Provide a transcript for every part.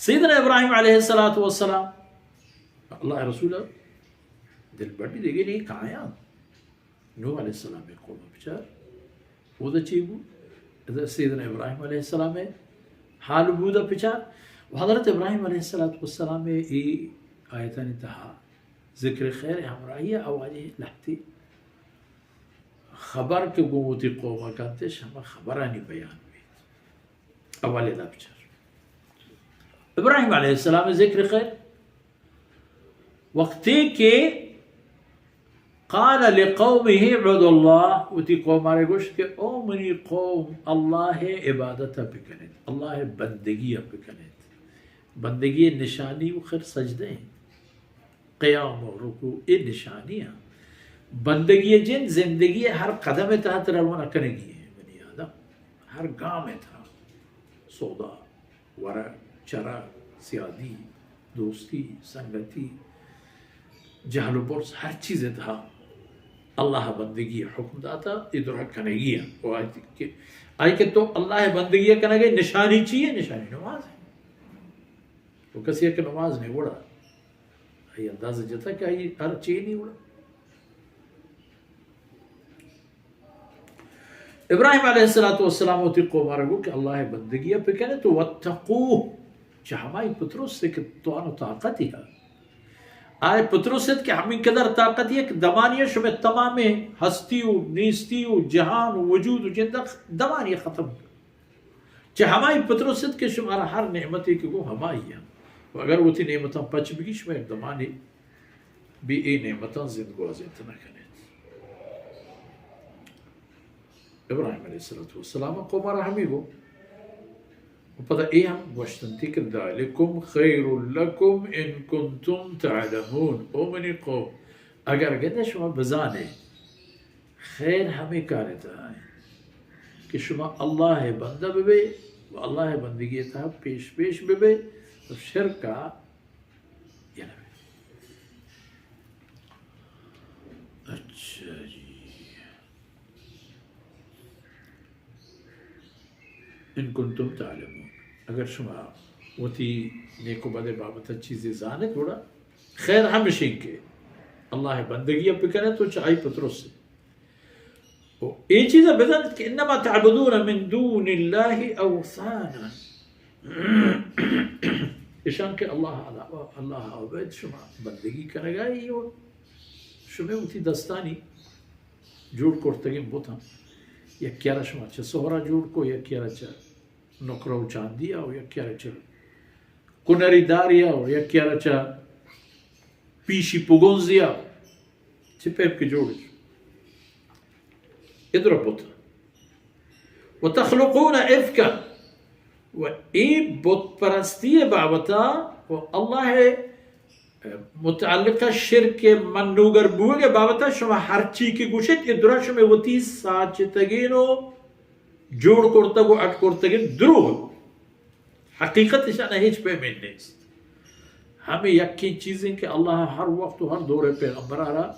سیدنا ابراہیم علیہ السلام اللہ رسول دل بڑی دیگه نہیں کایا نوح علیہ السلام قوم بچار وہ دا چیبو سیدنا ابراہیم علیہ السلام حال بودا بچار وحضرت ابراہیم علیہ السلام ای آیتان تہا ذکر خیر ہمراہی آواجی لحتی خبر کے گوتی قومہ کانتے شما خبرانی بیان بیت اولی دا بچار ابراہیم علیہ السلام ذکر خیر وقتی کہ قال لقومه عبد اللہ وتی قوم آرے گوشت کہ او منی قوم اللہ عبادت بکنید اللہ بندگی بکنید بندگی نشانی و خیر سجدے ہیں قیام و رکوع یہ نشانیاں بندگی جن زندگی ہر قدم تحت روانہ کرنگی ہے بنی آدم ہر گام تھا سودا ورع چرا سیادی دوستی سنگتی جہل و برس ہر چیز تھا اللہ بندگی حکم داتا ادھر کنگی ہے آئی کہ تو اللہ بندگی کنگی نشانی چیئے نشانی نماز ہے تو کسی کہ نماز نہیں اڑا آئی اندازہ جتا کہ آئی ہر چیز نہیں اڑا ابراہیم علیہ السلام ہوتی قوم آرگو کہ اللہ بندگی پہ کہنے تو واتقوہ چاہمائی پتروس سے کہ تو آنو طاقتی ہے آئے پتروس سے کہ ہمیں قدر طاقتی ہے کہ دمانیہ شمیں تمام ہستی و نیستی و جہان و وجود و جندہ دمانیہ ختم چاہ ہمائی پتروس سے کہ شمارا ہر نعمتی کہ وہ ہمائی ہے اگر وہ تھی نعمتاں پچ بگی شمیں دمانی بھی ای نعمتاں زندگو ازیتنا کرنے ابراہیم علیہ السلام قوم رحمی گو پتہ اے ہم گوشتنتی کہ ذالکم خیر لکم ان کنتم تعلمون او منی قوم اگر گدے شما بزانے خیر ہمیں کارتا ہے کہ شما اللہ بندہ ببے و اللہ بندگی تا پیش پیش ببے و شرکا یہ نبے اچھا جی ان کنتم تعلمون اگر شما وتی نیکو بدے بابت چیزیں زانے تھوڑا خیر ہمشین کے اللہ بندگی اب کرے تو چاہی پتروس سے یہ چیزیں بزن کہ انما تعبدون من دون اللہ اوثانا اشان کہ اللہ عبید شما بندگی کرے گا یہ شما وتی دستانی جوڑ کرتگیم بوتا یا کیارا شما چھ سہرا جوڑ کو یا کیارا چھ نکرو چاندیا ہو یا کیارا چھ کنری داریا ہو یا کیارا چھ پیشی پگونزیا چھ پیپ کے جوڑ ادھر بوتا وتخلقون افکا و ای بت پرستی بابتا و اللہ متعلقہ شرک منوگر بوگے بابتا شما ہر چی کی گوشت ادھر شما وتی ساچتگینو جوڑ کرتگو اٹ کرتگین دروغ حقیقت اشانہ ہیچ پیمین نیست ہمیں یکی چیزیں کہ اللہ ہر وقت و ہر دور پیغمبر آرہا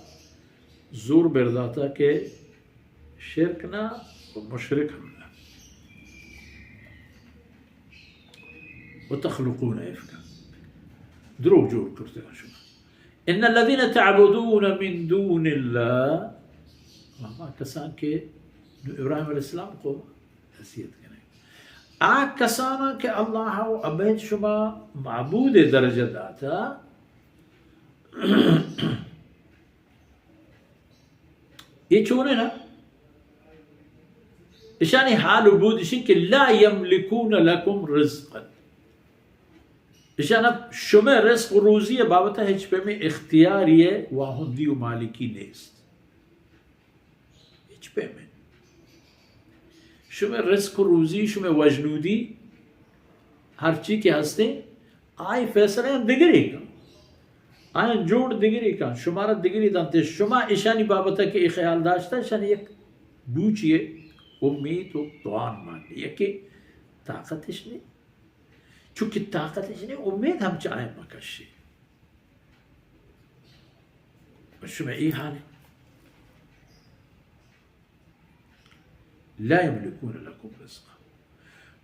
زور برداتا کہ شرک نہ و مشرک نہ وتخلقون افکا دروغ جوڑ کرتے ہیں شما ان الذين تعبدون من دون الله وما کسان کے ابراہیم علیہ السلام کو حیثیت کریں آگ کسانا کہ اللہ و عبید شما معبود درجہ داتا یہ چونے نا اشانی حال عبود اشی کہ لا یملکون لکم رزقا اشانا شما رزق و روزی بابتا ہیچ پہ میں اختیاری ہے واہندی و مالکی نیست ہیچ پہ میں شما رزق و روزی شما وجنودی ہر چیز کے ہستے آئی فیصلے ہیں دگری کا آئی جوڑ دگری کا شمارا دگری دانتے شما اشانی بابتا کہ ایک خیال داشتا اشانی ایک بوچیے امید و توان مان لی کہ طاقتش نہیں چونکہ طاقتش نہیں امید ہم چاہیں مکشی شما ای حال ہے لا يملكون لكم رزقا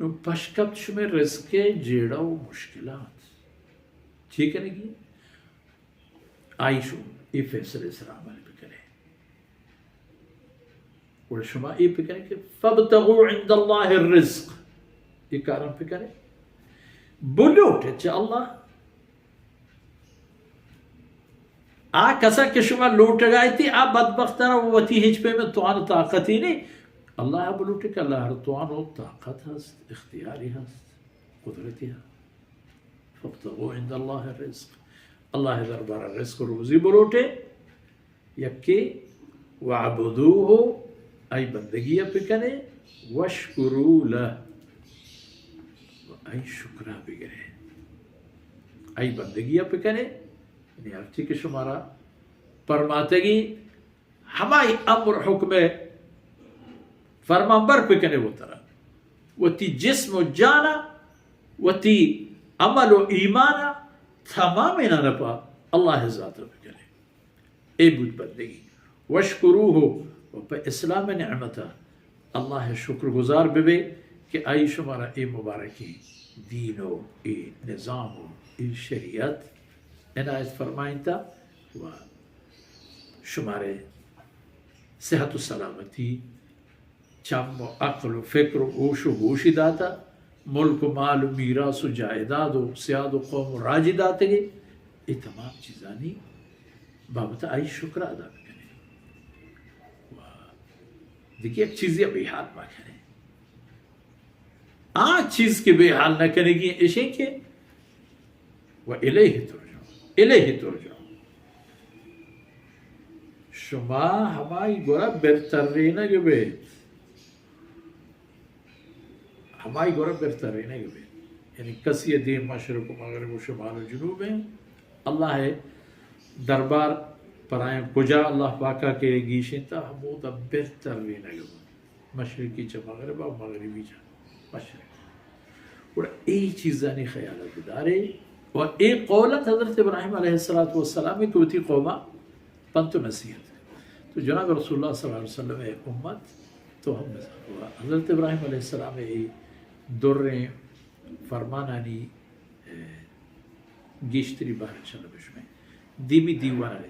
نو پشکب شمه رزق جیڑا و مشکلات چی کرنے گی آئیشو ای فیصلے سر عمل بکنے اور شما ای بکنے کہ فابتغوا عند اللہ الرزق یہ کارم بکنے بلوٹ چا اللہ آ کسا کہ شما لوٹ گئی تھی آ بدبختنا وتی ہج پہ میں توان طاقت ہی نہیں اللہ بلوٹ کہ اللہ توان و طاقت ہست اختیاری ہست قدرتی ہست فابتغوا عند اللہ الرزق اللہ دربار رزق روزی بلوٹے یکی وعبدوه ای بندگی بکنے وشکرو لہ ای شکرہ بگرے ای بندگی بکنے یعنی ارچی کہ شمارا پرماتگی ہمائی امر حکم فرمانبر بکنے وہ طرح وہ تی جسم و جانا وہ تی عمل و ایمانا تمام نپا اللہ ذات بکنے اے بود بندگی وشکروہ و پہ اسلام نعمتا اللہ شکر گزار بے کہ آئی شمارا اے مبارکی دین و اے نظام و اے شریعت عنایت فرمائیں تا و شمارے صحت و سلامتی چم و عقل و فکر و ہوش و گوشی داتا ملک و مال و میراث و جائیداد و سیاد و قوم و راجی داتے گے یہ تمام چیزانی بابتا آئی شکر ادا کرنے دیکھیے ایک چیزی بے حال نہ کریں آج چیز کے بے حال نہ کرے گی ایشے کے وَإِلَيْهِ تُرْجَعُونَ إِلَيْهِ تُرْجَعُونَ شما ہمائی گورا برترینہ کے بیت ہمائی گورا برترینہ کے بیت یعنی کسی دین مشرق و مغرب و شمال و جنوب ہیں اللہ ہے دربار پرائیں کجا اللہ پاکا کے گیشیں تا ہمودا بہترینہ کے بیت مشرقی چا مغرب و مغربی چا مشرق اور ای چیزانی خیالت دارے اور ایک قولت حضرت ابراہیم علیہ السلام کی ہوتی قومہ پنت و نصیحت تو جناب رسول اللہ صلی اللہ علیہ وسلم امت تو ہم ہوا حضرت ابراہیم علیہ السلام دریں فرمانانی گیشتری بار چلو بشمیں دیمی دیوان علیہ